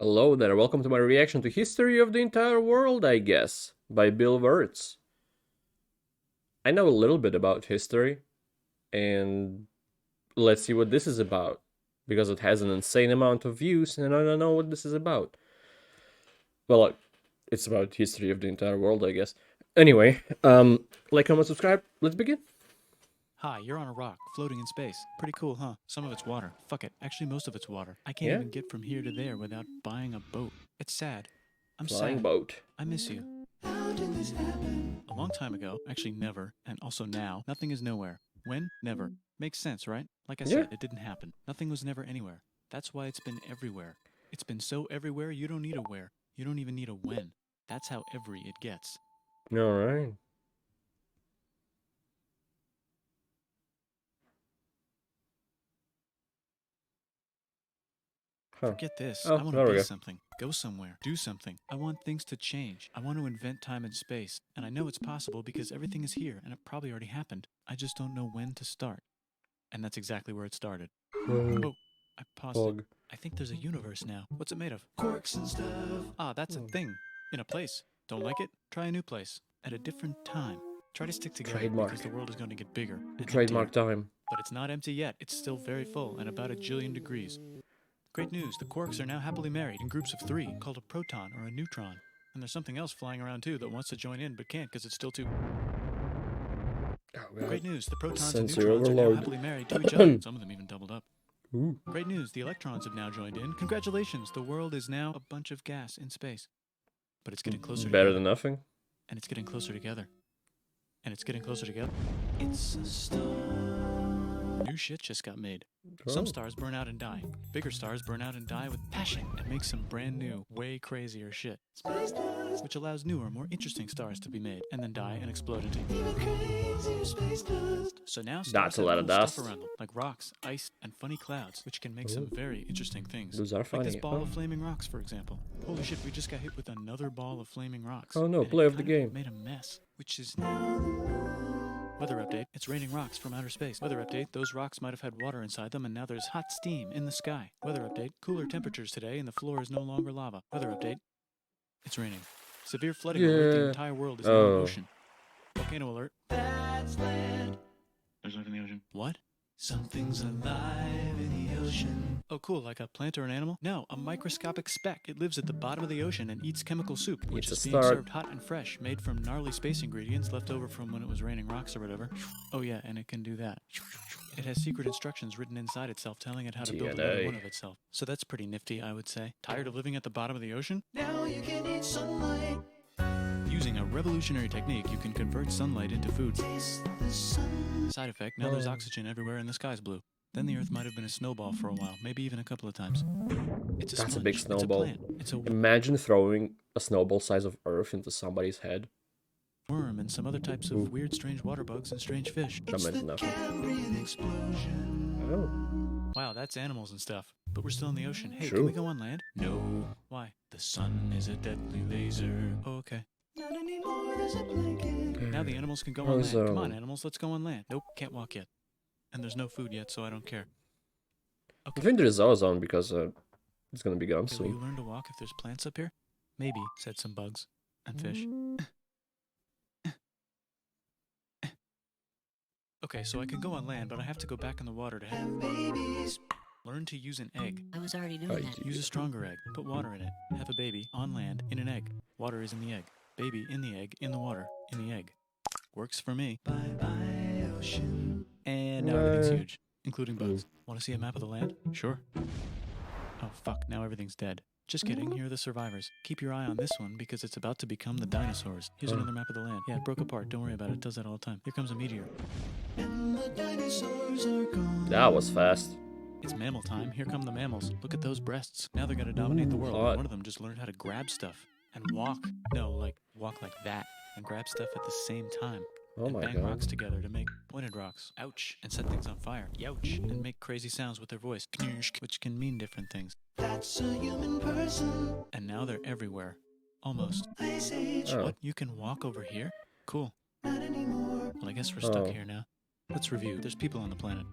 Hello there, welcome to my reaction to History of the Entire World, I guess, by Bill Wirtz. I know a little bit about history, and let's see what this is about, because it has an insane amount of views, and I don't know what this is about. Well, it's about history of the entire world, I guess. Anyway, like, comment, subscribe, let's begin. Hi, you're on a rock, floating in space. Pretty cool, huh? Some of it's water. Fuck it. Actually, most of it's water. I can't Yeah? even get from here to there without buying a boat. It's sad. I'm Flying sad. boat. I miss you. How did this happen? A long time ago, actually never, and also now, nothing is nowhere. When? Never. Makes sense, right? Like I said, Yeah. it didn't happen. Nothing was never anywhere. That's why it's been everywhere. It's been so everywhere, you don't need a where. You don't even need a when. That's how every it gets. Alright. Huh. Forget this. Oh, I want there to we be go. something, go somewhere, do something. I want things to change. I want to invent time and space. And I know it's possible because everything is here and it probably already happened. I just don't know when to start. And that's exactly where it started. Oh, I paused it. Hug. I think there's a universe now. What's it made of? Corks and stuff. Ah, that's a thing. In a place. Don't like it? Try a new place. At a different time. Try to stick together Trademark. because the world is going to get bigger. And Trademark emptier. time. But it's not empty yet. It's still very full and about 1 jillion degrees. Great news, the quarks are now happily married in groups of 3, called a proton or a neutron. And there's something else flying around too that wants to join in but can't because it's still too... Oh, Great news, the protons and Sensory neutrons are now overload. happily married to each other. Some of them even doubled up. Ooh. Great news, the electrons have now joined in. Congratulations, the world is now a bunch of gas in space. But it's getting closer Better together. than nothing. And it's getting closer together. And it's getting closer together. It's a star. New shit just got made. Some stars burn out and die. Bigger stars burn out and die with passion and make some brand new, way crazier shit. Space dust. Which allows newer, more interesting stars to be made and then die and explode into even crazier space dust. So now stars That's a have lot of cool dust. stuff around them, like rocks, ice, and funny clouds, which can make some very interesting things. Those are funny. Like this ball Oh. of flaming rocks, for example. Holy shit, we just got hit with another ball of flaming rocks. Oh no, And play it of the kind game. made a mess, which is now... Weather update, it's raining rocks from outer space. Weather update, those rocks might have had water inside them and now there's hot steam in the sky. Weather update, cooler temperatures today and the floor is no longer lava. Weather update, it's raining. Severe flooding alert, the entire world is now an ocean. Volcano alert. That's land. There's life in the ocean. What? Something's alive in the ocean. Oh cool, like a plant or an animal? No, a microscopic speck. It lives at the bottom of the ocean and eats chemical soup, which It's is a being start. served hot and fresh, made from gnarly space ingredients left over from when it was raining rocks or whatever. Oh yeah, and it can do that. It has secret instructions written inside itself telling it how to build another one of itself. So that's pretty nifty, I would say. Tired of living at the bottom of the ocean? Now you can eat sunlight. Using a revolutionary technique, you can convert sunlight into food. Side effect, now there's oxygen everywhere and the sky's blue. Then the Earth might have been a snowball for a while, maybe even a couple of times. It's a That's a sponge. big snowball. It's a plant. It's a Imagine throwing a snowball size of Earth into somebody's head. worm and some other types of weird, strange water bugs and strange fish. That meant nothing. Oh. Wow, that's animals and stuff. But we're still in the ocean. Hey, True. can we go on land? No. Why? The sun is a deadly laser. Oh, okay. Not anymore, there's a blanket. Now the animals can go on land. Come on, animals, let's go on land. Nope, can't walk yet. And there's no food yet, so I don't care. I think there's ozone because it's gonna be gone Okay, will you soon. learn to walk if there's plants up here? Maybe, said some bugs. And fish. Okay, so I can go on land, but I have to go back in the water to have babies. Learn to use an egg. I was already doing that. Use a stronger egg. Put water in it. Have a baby on land in an egg. Water is in the egg. Baby in the egg, in the water, in the egg. Works for me. Bye-bye, ocean. And now everything's huge, including bugs. Want to see a map of the land? Sure. Oh, fuck, now everything's dead. Just kidding, here are the survivors. Keep your eye on this one because it's about to become the dinosaurs. Here's another map of the land. Yeah, it broke apart. Don't worry about it. It does that all the time. Here comes a meteor. And the dinosaurs are gone. That was fast. It's mammal time. Here come the mammals. Look at those breasts. Now they're gonna dominate the world. hot. One of them just learned how to grab stuff and walk. No, like walk like that and grab stuff at the same time. Oh And my bang god. rocks together to make pointed rocks. Ouch. And set things on fire. Youch. And make crazy sounds with their voice. Knirsch, which can mean different things. That's a human person. And now they're everywhere. Almost. Ice Age. Oh. What? You can walk over here? Cool. Not anymore. Well, I guess we're stuck Oh. here now. Let's review. There's people on the planet.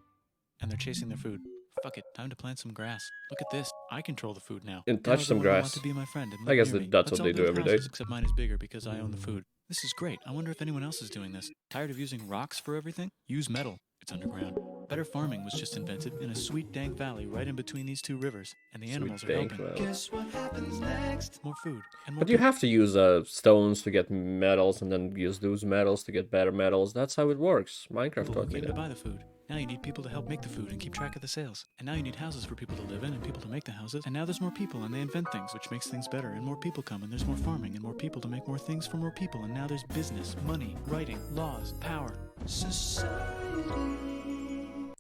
And they're chasing their food. Fuck it. Time to plant some grass. Look at this. I control the food now. And Now touch some everyone will want grass. to be my friend and I live guess near me. that's Let's what all they do build every day. houses, except mine is bigger because I own the food. This is great. I wonder if anyone else is doing this. Tired of using rocks for everything? Use metal. It's underground. Better farming was just invented in a sweet dank valley right in between these two rivers, and the animals are dank helping. valley. Guess what happens next? More food and more But you have to use stones to get metals, and then use those metals to get better metals. That's how it works. Minecraft people taught who me came to that. buy the food. Now you need people to help make the food and keep track of the sales. And now you need houses for people to live in and people to make the houses. And now there's more people and they invent things, which makes things better. And more people come and there's more farming and more people to make more things for more people. And now there's business, money, writing, laws, power, society.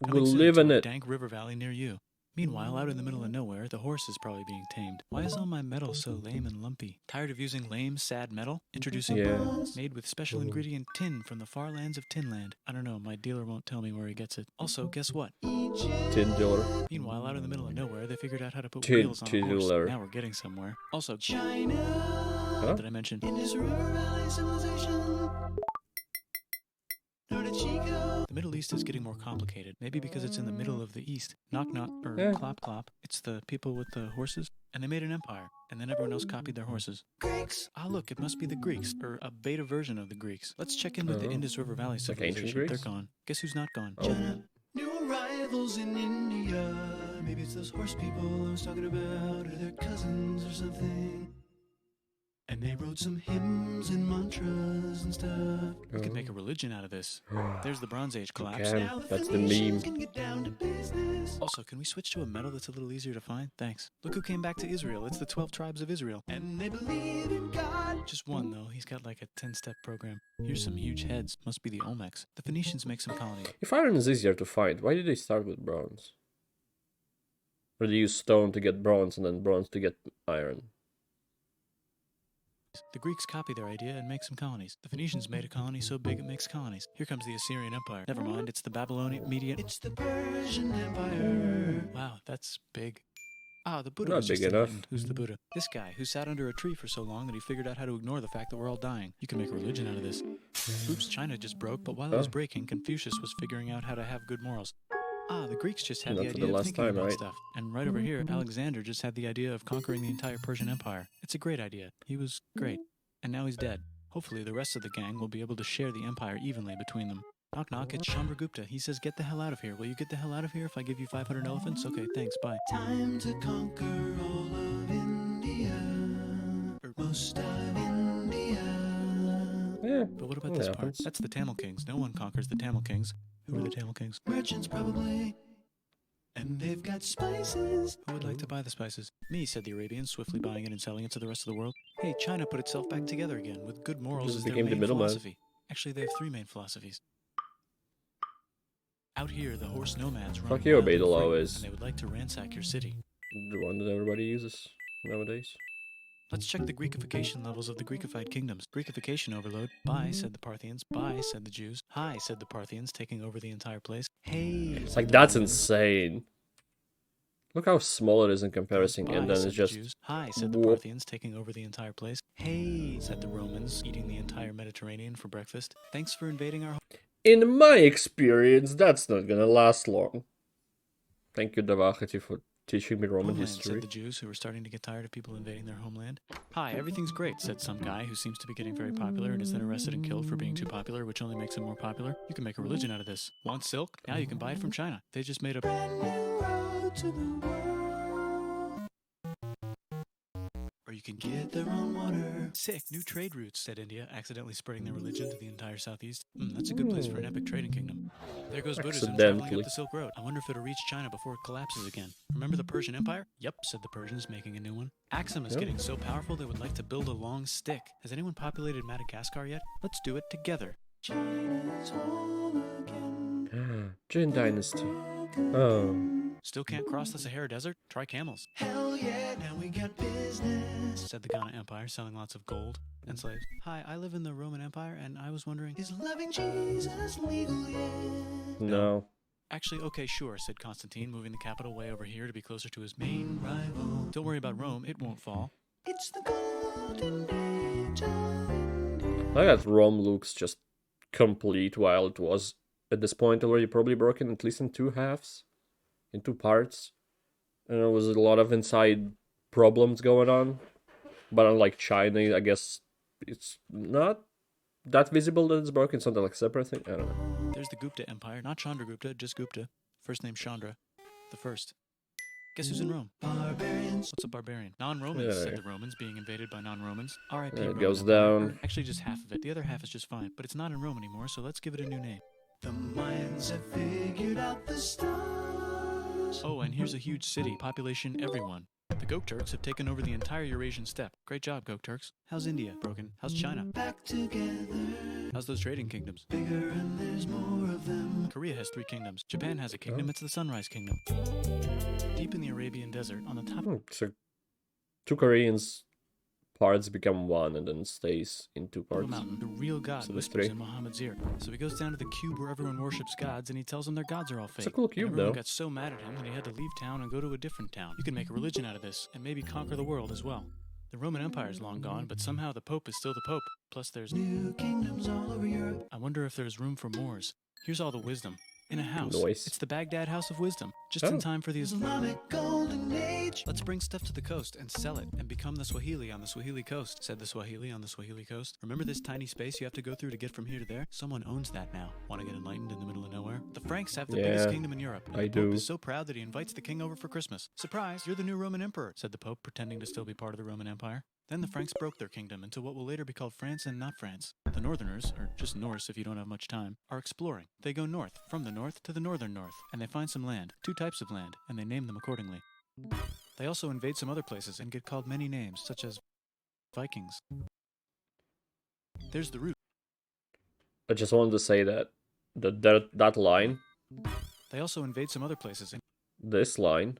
We'll live in a it. dank river valley near you. Meanwhile, out in the middle of nowhere, the horse is probably being tamed. Why is all my metal so lame and lumpy? Tired of using lame, sad metal? Introducing bronze, made with special ingredient tin from the far lands of Tinland. I don't know, my dealer won't tell me where he gets it. Also, guess what? Tin dealer. Meanwhile, out in the middle of nowhere, they figured out how to put Tin wheels on a horse. dealer. Now we're getting somewhere. Also, China. Huh? Did I mention? Indus River Valley civilization. The Middle East is getting more complicated. Maybe because it's in the middle of the East. Knock knock, or Yeah. clop clop. It's the people with the horses. And they made an empire. And then everyone else copied their horses. Greeks! Ah, look, it must be the Greeks. Or a beta version of the Greeks. Let's check in with the Oh. Indus River Valley Like ancient civilization. They're Greeks? gone. Guess who's not gone? Oh. China. New arrivals in India. Maybe it's those horse people I was talking about. Or their cousins or something. And they wrote some hymns and mantras and stuff. We could make a religion out of this. There's the Bronze Age collapse. can. Now That's the Phoenicians meme. can get down to business. Also, can we switch to a metal that's a little easier to find? Thanks. Look who came back to Israel. It's the 12 tribes of Israel. And they believe in God. Just one, though. He's got like a 10-step program. Here's some huge heads. Must be the Olmecs. The Phoenicians make some colonies. If iron is easier to find, why did they start with bronze? Or they use stone to get bronze and then bronze to get iron? The Greeks copy their idea and make some colonies. The Phoenicians made a colony so big it makes colonies. Here comes the Assyrian Empire. Never mind, it's the Babylonian Median. It's the Persian Empire. Wow, that's big. Ah, the Buddha Not was just big enough. enlightened. Who's the Buddha? This guy who sat under a tree for so long that he figured out how to ignore the fact that we're all dying. You can make a religion out of this. Oops, China just broke, but while it was Oh. breaking, Confucius was figuring out how to have good morals. Ah, the Greeks just had Not the for idea the of last thinking time, about right? stuff. And right over here, Alexander just had the idea of conquering the entire Persian Empire. It's a great idea. He was great. And now he's dead. Hopefully the rest of the gang will be able to share the empire evenly between them. Knock knock, it's Chandragupta. He says, get the hell out of here. Will you get the hell out of here if I give you 500 elephants? Okay, thanks, bye. Time to conquer all of India. Or most of India. Yeah. But what about that this happens. part? That's the Tamil Kings. No one conquers the Tamil Kings. Who are the Tamil Kings? Merchants, probably. And they've got spices. Who would like to buy the spices? Me, said the Arabians, swiftly buying it and selling it to the rest of the world. Hey, China put itself back together again, with good morals Just as their became the main middleman. philosophy. Actually, they have 3 main philosophies. Out here, the horse nomads run Fuck you, wild and obey the law free, is and they would like to ransack your city. the one that everybody uses nowadays. Let's check the Greekification levels of the Greekified kingdoms. Greekification overload. Bye, said the Parthians. Bye, said the Jews. Hi, said the Parthians, taking over the entire place. Hey, It's said like, the that's Romans. insane. Look how small it is in comparison, Bye, and then said it's the just... Jews. Hi, said the whoop. Parthians, taking over the entire place. Hey, said the Romans, eating the entire Mediterranean for breakfast. Thanks for invading our... In my experience, that's not gonna last long. Thank you, Davachati, for teaching me Roman homeland, history. said the Jews, who were starting to get tired of people invading their homeland. Hi, everything's great, said some guy who seems to be getting very popular and is then arrested and killed for being too popular, which only makes him more popular. You can make a religion out of this. Want silk? Now you can buy it from China. They just made a brand new road to the world. Or you can get their own water. Sick, new trade routes, said India, accidentally spreading their religion to the entire southeast. That's a good place for an epic trading kingdom. There goes Buddhism traveling Accidentally. up the Silk Road. I wonder if it'll reach China before it collapses again. Remember the Persian Empire? Yep, said the Persians, making a new one. Axum is Yep. getting so powerful they would like to build a long stick. Has anyone populated Madagascar yet? Let's do it together. China's home again. Jin Dynasty. Oh. Still can't cross the Sahara Desert? Try camels. Hell yeah, now we got business, said the Ghana Empire, selling lots of gold and slaves. Hi, I live in the Roman Empire, and I was wondering, is loving Jesus legal yet? No. Actually, okay, sure, said Constantine, moving the capital way over here to be closer to his main rival. Don't worry about Rome, it won't fall. It's the golden age of India. I got Rome looks just complete, while it was at this point already probably broken at least in 2 halves. In 2 parts. And there was a lot of inside problems going on. But unlike China, I guess it's not that visible that it's broken. Something like separate thing. I don't know. There's the Gupta Empire, not Chandragupta, just Gupta. First name Chandra, the first. Guess who's in Rome? Barbarians. What's a barbarian? Non-Romans, Yeah. said the Romans, being invaded by non-Romans. R.I.P. It Roman goes Empire. down. Actually, just half of it. The other half is just fine, but it's not in Rome anymore, so let's give it a new name. The Mayans have figured out the stars. Oh, and here's a huge city, population everyone. The Gokturks have taken over the entire Eurasian steppe. Great job, Gokturks. How's India? Broken. How's China? Back together. How's those trading kingdoms? Bigger and there's more of them. Korea has 3 kingdoms. Japan has a kingdom. It's the Sunrise Kingdom. Deep in the Arabian desert, on the top So 2 Koreans parts become one and then stays in 2 of a parts. mountain, the real God So there's whispers 3. in Muhammad's ear. So he goes down to the cube where everyone worships gods, and he tells them their gods are all fake. It's a cool And cube, everyone though. got so mad at him that he had to leave town and go to a different town. You can make a religion out of this, and maybe conquer the world as well. The Roman Empire is long gone, but somehow the Pope is still the Pope. Plus there's new kingdoms all over Europe. I wonder if there's room for Moors. Here's all the wisdom. In a house. Nice. It's the Baghdad House of Wisdom. Just Oh. in time for the Islamic Golden Age. Let's bring stuff to the coast and sell it and become the Swahili on the Swahili coast, said the Swahili on the Swahili coast. Remember this tiny space you have to go through to get from here to there? Someone owns that now. Want to get enlightened in the middle of nowhere? The Franks have the biggest Yeah, kingdom in Europe. And I the Pope do. is so proud that he invites the king over for Christmas. Surprise, you're the new Roman emperor, said the Pope, pretending to still be part of the Roman Empire. Then the Franks broke their kingdom into what will later be called France and not France. The Northerners, or just Norse if you don't have much time, are exploring. They go north, from the north to the northern north, and they find some land, 2 types of land, and they name them accordingly. They also invade some other places and get called many names, such as Vikings. There's the root. I just wanted to say that that line, They also invade some other places and this line,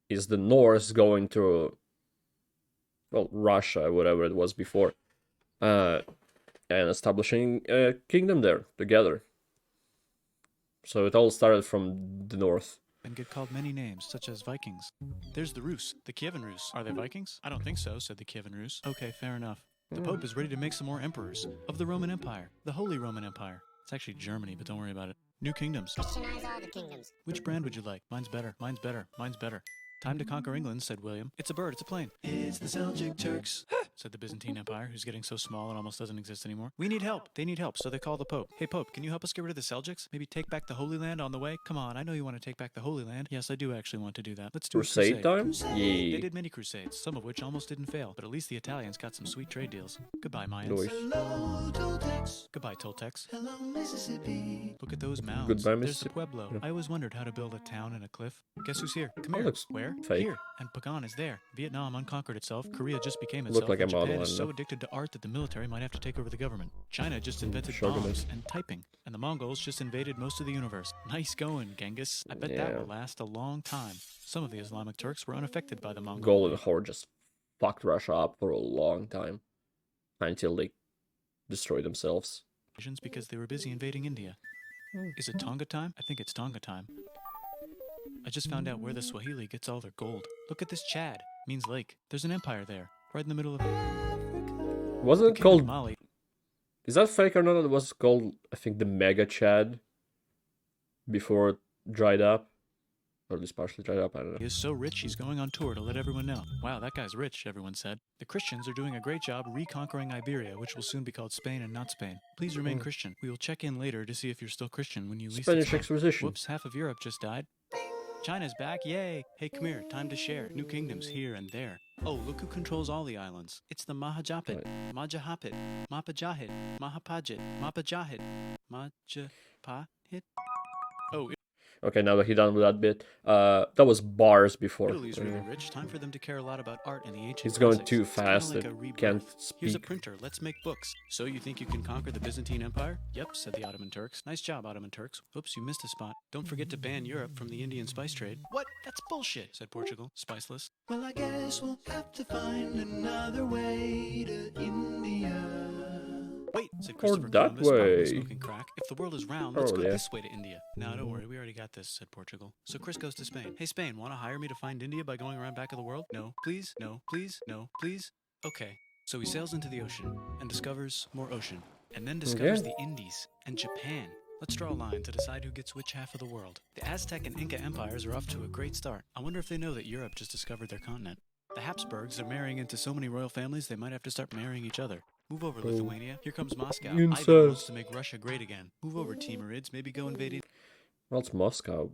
is the Norse going to, well, Russia, whatever it was before, and establishing a kingdom there together. So it all started from the north. and get called many names, such as Vikings. There's the Rus, the Kievan Rus. Are they Vikings? I don't think so, said the Kievan Rus. Okay, fair enough. The Pope is ready to make some more emperors of the Roman Empire, the Holy Roman Empire. It's actually Germany, but don't worry about it. New kingdoms. Christianize all the kingdoms. Which brand would you like? Mine's better. Mine's better. Mine's better. Time to conquer England, said William. It's a bird. It's a plane. It's the Seljuk Turks, said the Byzantine Empire, who's getting so small it almost doesn't exist anymore. We need help. They need help, so they call the Pope. Hey, Pope, can you help us get rid of the Seljuks? Maybe take back the Holy Land on the way? Come on, I know you want to take back the Holy Land. Yes, I do actually want to do that. Let's do Crusade a time? crusade. They Yeah. did many crusades, some of which almost didn't fail, but at least the Italians got some sweet trade deals. Goodbye, Mayans. Nice. Hello, Toltecs. Goodbye, Toltecs. Hello, Mississippi. Look at those mounds. Goodbye, There's the Mississippi. Pueblo. Yeah. I always wondered how to build a town in a cliff. Guess who's here? Come Oh, here. looks Where? fake. Here. And Pagan is there. Vietnam unconquered itself. Korea just became Look itself. like a and Japan model, is I so know. addicted to art that the military might have to take over the government. China just invented Shogunate. bombs and typing. And the Mongols just invaded most of the universe. Nice going, Genghis. I bet that Yeah. will last a long time. Some of the Islamic Turks were unaffected by the Mongols. Golden Horde just fucked Russia up for a long time until they destroyed themselves. Because they were busy invading India. Is it Tonga time? I think it's Tonga time. I just found out where the Swahili gets all their gold. Look at this Chad. Means lake. There's an empire there. Right in the middle of Africa. Wasn't it Kingdom of called? Mali. Is that fake or not? It was called, I think, the Mega Chad before it dried up, or at least partially dried up. I don't He know. is so rich he's going on tour to let everyone know. Wow, that guy's rich, everyone said. The Christians are doing a great job reconquering Iberia, which will soon be called Spain and not Spain. Please remain Christian. We will check in later to see if you're still Christian when you least Spanish expect. Exposition. Whoops, half of Europe just died. China's back, yay! Hey, come here, time to share. New kingdoms here and there. Oh, look who controls all the islands. It's the Mahajapit, Majahapit, Mapajahit, Mahapajit, Mapajahit, Majapahit. Oh, Okay, now that he's done with that bit, that was bars before. Italy's really rich. Time for them to care a lot about art and the ancient He's going classics. too It's kinda fast. like It a rebirth. can't Here's a speak. printer. Let's make books. So you think you can conquer the Byzantine Empire? Yep, said the Ottoman Turks. Nice job, Ottoman Turks. Oops, you missed a spot. Don't forget to ban Europe from the Indian spice trade. What? That's bullshit, said Portugal. Spiceless. Well, I guess we'll have to find another way to India. Wait, said Christopher that Columbus, probably way. smoking crack. If the world is round, let's Oh, go yeah. this way to India. No, don't worry, we already got this, said Portugal. So Chris goes to Spain. Hey, Spain, want to hire me to find India by going around back of the world? No, please, no, please, no, please. Okay. So he sails into the ocean and discovers more ocean. And then discovers Okay. the Indies and Japan. Let's draw a line to decide who gets which half of the world. The Aztec and Inca empires are off to a great start. I wonder if they know that Europe just discovered their continent. The Habsburgs are marrying into so many royal families they might have to start marrying each other. Move over, Lithuania. Here comes Moscow. Incest. Ivan wants to make Russia great again. Move over, Timurids. Maybe go invade Well, it's Moscow.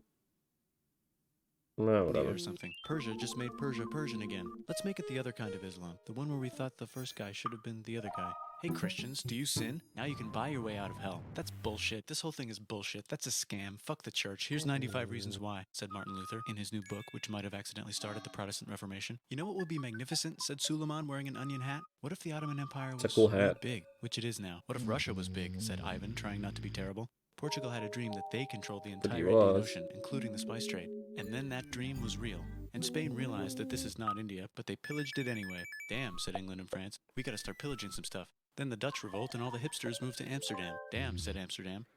No, India whatever. or something. Persia just made Persia Persian again. Let's make it the other kind of Islam. The one where we thought the first guy should have been the other guy. Hey Christians, do you sin? Now you can buy your way out of hell. That's bullshit. This whole thing is bullshit. That's a scam. Fuck the church. Here's 95 reasons why, said Martin Luther in his new book, which might have accidentally started the Protestant Reformation. You know what would be magnificent, said Suleiman wearing an onion hat? What if the Ottoman Empire was a cool really hat. big, which it is now? What if Russia was big, said Ivan, trying not to be terrible. Portugal had a dream that they controlled the entire Indian was. Ocean, including the spice trade. And then that dream was real. And Spain realized that this is not India, but they pillaged it anyway. Damn, said England and France. We gotta start pillaging some stuff. Then the Dutch revolt and all the hipsters moved to Amsterdam. Damn, said Amsterdam.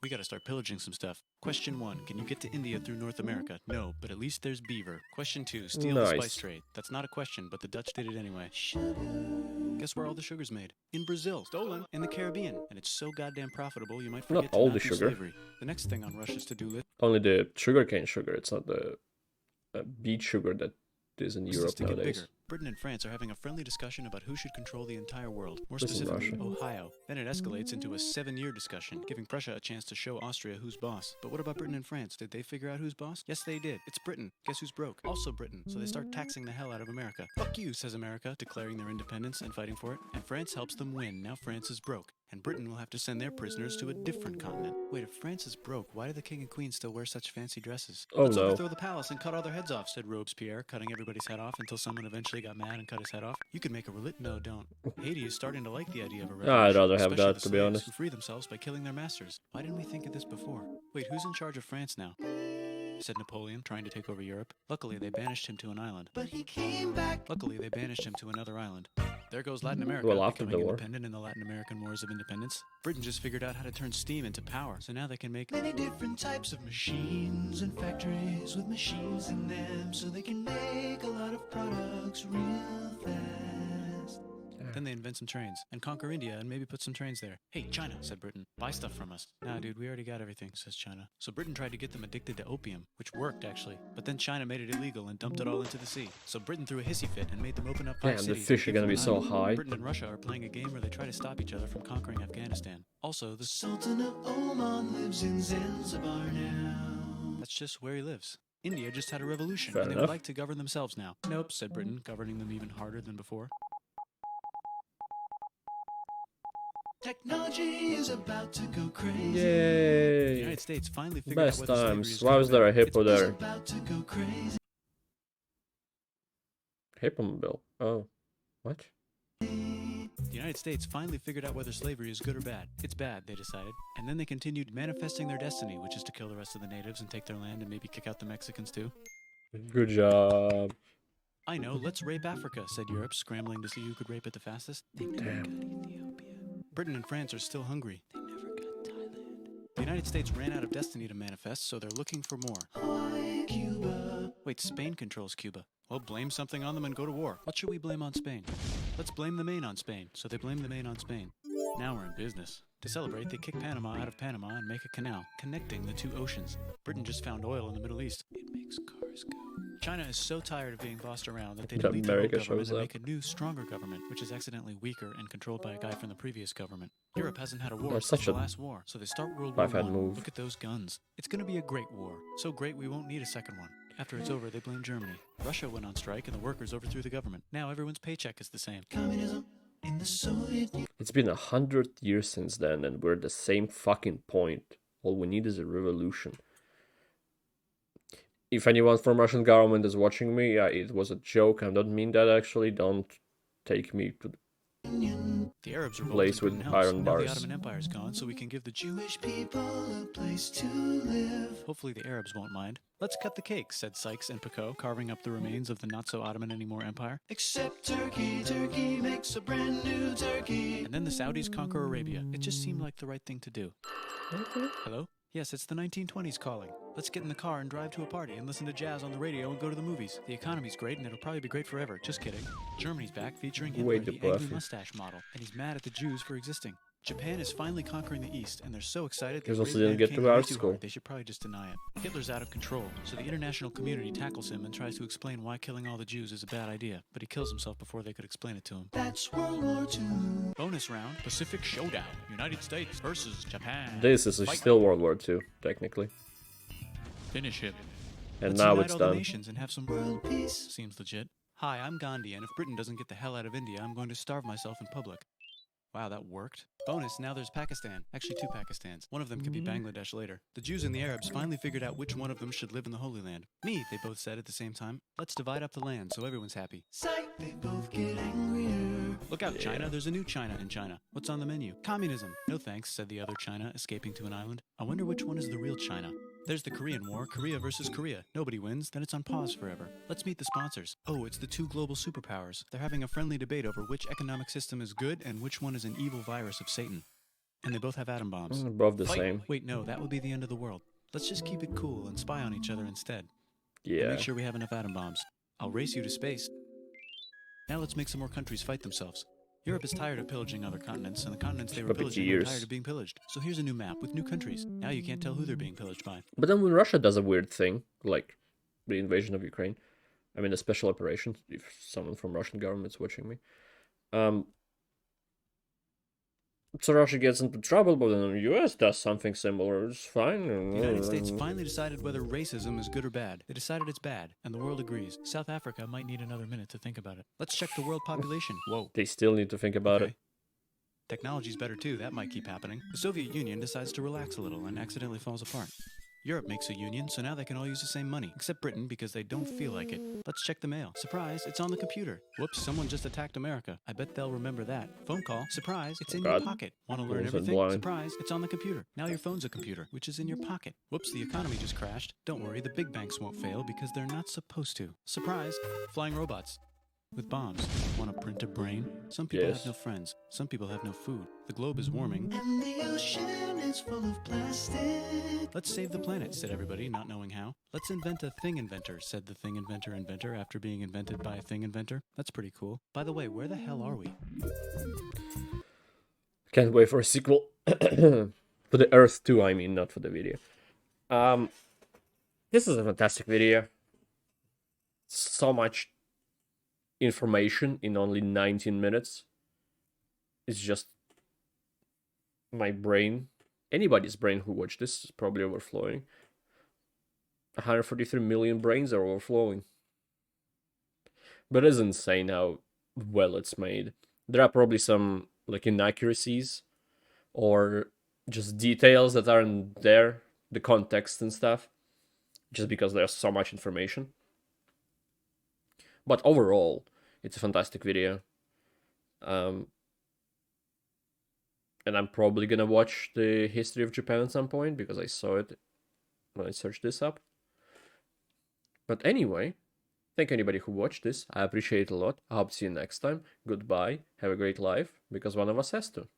We gotta start pillaging some stuff. Question 1, can you get to India through North America? No, but at least there's beaver. Question 2, steal the spice trade. That's not a question, but the Dutch did it anyway. Guess where all the sugar's made? In Brazil. Stolen. In the Caribbean. And it's so goddamn profitable you might forget Not to all not the do sugar. slavery. The next thing on Russia's to-do list Only the sugarcane sugar. It's not the beet sugar that is in is Europe to get nowadays. bigger. Britain and France are having a friendly discussion about who should control the entire world, more This is specifically Russia. Ohio. Then it escalates into a 7-year discussion, giving Prussia a chance to show Austria who's boss. But what about Britain and France? Did they figure out who's boss? Yes, they did. It's Britain. Guess who's broke? Also Britain. So they start taxing the hell out of America. Fuck you, says America, declaring their independence and fighting for it. And France helps them win. Now France is broke. And Britain will have to send their prisoners to a different continent. Wait, if France is broke, why do the king and queen still wear such fancy dresses? Oh, Let's no. overthrow the palace and cut all their heads off, said Robespierre, cutting everybody's head off until someone eventually got mad and cut his head off. You could make a No, don't. Haiti is starting to like the idea of a revolution. I'd rather have especially that, the to be slaves honest. who free themselves by killing their masters. Why didn't we think of this before? Wait, who's in charge of France now? Said Napoleon, trying to take over Europe. Luckily, they banished him to an island. But he came back. Luckily, they banished him to another island. There goes Latin America, Well, after becoming the war. independent in the Latin American Wars of Independence. Britain just figured out how to turn steam into power, so now they can make many different types of machines and factories with machines in them, so they can make a lot of products real fast. Then they invent some trains and conquer India and maybe put some trains there. Hey, China, said Britain, buy stuff from us. Nah, dude, we already got everything, says China. So Britain tried to get them addicted to opium, which worked actually. But then China made it illegal and dumped it all into the sea. So Britain threw a hissy fit and made them open up 5 Damn, the cities. fish are and gonna be give so them an high. island. Britain and Russia are playing a game where they try to stop each other from conquering Afghanistan. Also, the Sultan of Oman lives in Zanzibar now. That's just where he lives. India just had a revolution, Fair and they enough. would like to govern themselves now. Nope, said Britain, governing them even harder than before. Technology is about to go crazy. The Yay! United States finally figured Best out whether slavery times. is Why good or was there a bad. hippo It's there? about to go crazy. Hippomobile. Oh. What? The United States finally figured out whether slavery is good or bad. It's bad, they decided. And then they continued manifesting their destiny, which is to kill the rest of the natives and take their land and maybe kick out the Mexicans too. Good job. I know, let's rape Africa, said Europe, scrambling to see who could rape it the fastest. They never got Ethiopia. Britain and France are still hungry. They never got Thailand. The United States ran out of destiny to manifest, so they're looking for more. Hawaii, Cuba. Wait, Spain controls Cuba. Well, blame something on them and go to war. What should we blame on Spain? Let's blame the Maine on Spain. So they blame the Maine on Spain. Now we're in business. To celebrate, they kick Panama out of Panama and make a canal, connecting the two oceans. Britain just found oil in the Middle East. It makes cars go. China is so tired of being bossed around that they That delete their old America government shows and up. make a new, stronger government, which is accidentally weaker and controlled by a guy from the previous government. Europe hasn't had a war That's since such the a last war, so they start World War five-hand I. move. Look at those guns. It's going to be a great war. So great we won't need a second one. After it's over, they blame Germany. Russia went on strike and the workers overthrew the government. Now everyone's paycheck is the same. Communism in the Soviet Union. It's been 100 years since then, and we're at the same fucking point. All we need is a revolution. If anyone from Russian government is watching me, it was a joke. I don't mean that actually. Don't take me to The Arabs revolted place and with couldn't help, iron so now bars. the Ottoman Empire's gone, so we can give the Jewish people a place to live. Hopefully the Arabs won't mind. Let's cut the cake, said Sykes and Picot, carving up the remains of the not-so-Ottoman-anymore empire. Except Turkey, Turkey makes a brand new Turkey. And then the Saudis conquer Arabia. It just seemed like the right thing to do. Hello? Yes, it's the 1920s calling. Let's get in the car and drive to a party and listen to jazz on the radio and go to the movies. The economy's great and it'll probably be great forever. Just kidding. Germany's back featuring Hitler, Wait, the the angry Buffy. mustache model, and he's mad at the Jews for existing. Japan is finally conquering the East, and they're so excited Because that also didn't get to art school. They should probably just deny it. Hitler's out of control, so the international community tackles him and tries to explain why killing all the Jews is a bad idea, but he kills himself before they could explain it to him. That's World War II. Bonus round, Pacific Showdown. United States versus Japan. This is still World War II, technically. Finish him. And Let's now unite it's all done. the nations and have some world peace. Seems legit. Hi, I'm Gandhi, and if Britain doesn't get the hell out of India, I'm going to starve myself in public. Wow, that worked. Bonus, now there's Pakistan. Actually, 2 Pakistans. One of them could be Bangladesh later. The Jews and the Arabs finally figured out which one of them should live in the Holy Land. Me, they both said at the same time. Let's divide up the land so everyone's happy. Sight, they both get angrier. Look out, China. There's a new China in China. What's on the menu? Communism. No thanks, said the other China, escaping to an island. I wonder which one is the real China. There's the Korean War, Korea versus Korea. Nobody wins, then it's on pause forever. Let's meet the sponsors. Oh, it's the 2 global superpowers. They're having a friendly debate over which economic system is good and which one is an evil virus of Satan. And they both have atom bombs. Both the Fight. same. Wait, no, that would be the end of the world. Let's just keep it cool and spy on each other instead. And Yeah. make sure we have enough atom bombs. I'll race you to space. Now let's make some more countries fight themselves. Europe is tired of pillaging other continents, and the continents they were Probably pillaging are years. tired of being pillaged. So here's a new map with new countries. Now you can't tell who they're being pillaged by. But then when Russia does a weird thing, like the invasion of Ukraine, I mean a special operation, if someone from Russian government's watching me, so Russia gets into trouble, but then the US does something similar. It's fine. The United States finally decided whether racism is good or bad. They decided it's bad, and the world agrees. South Africa might need another minute to think about it. Let's check the world population. Whoa. They still need to think about it. Technology's better too, that might keep happening. The Soviet Union decides to relax a little and accidentally falls apart. Europe makes a union, so now they can all use the same money, except Britain because they don't feel like it. Let's check the mail. Surprise, it's on the computer. Whoops, someone just attacked America. I bet they'll remember that. Phone call. Surprise, it's in your pocket. Want to learn Almost everything? blind. Surprise, it's on the computer. Now your phone's a computer, which is in your pocket. Whoops, the economy just crashed. Don't worry, the big banks won't fail because they're not supposed to. Surprise, flying robots. With bombs. Want to print a brain? Some people Yes. have no friends. Some people have no food. The globe is warming. And the ocean is full of plastic. Let's save the planet, said everybody, not knowing how. Let's invent a thing inventor, said the thing inventor after being invented by a thing inventor. That's pretty cool. By the way, where the hell are we? Can't wait for a sequel. For the Earth 2, I mean, not for the video. This is a fantastic video. So much information in only 19 minutes. It's just my brain, anybody's brain who watched this is probably overflowing. 143 million brains are overflowing. But it's insane how well it's made. There are probably some like inaccuracies or just details that aren't there, the context and stuff, just because there's so much information. But overall, it's a fantastic video. And I'm probably gonna watch the history of Japan at some point because I saw it when I searched this up. But anyway, thank anybody who watched this. I appreciate it a lot. I hope to see you next time. Goodbye. Have a great life, because one of us has to.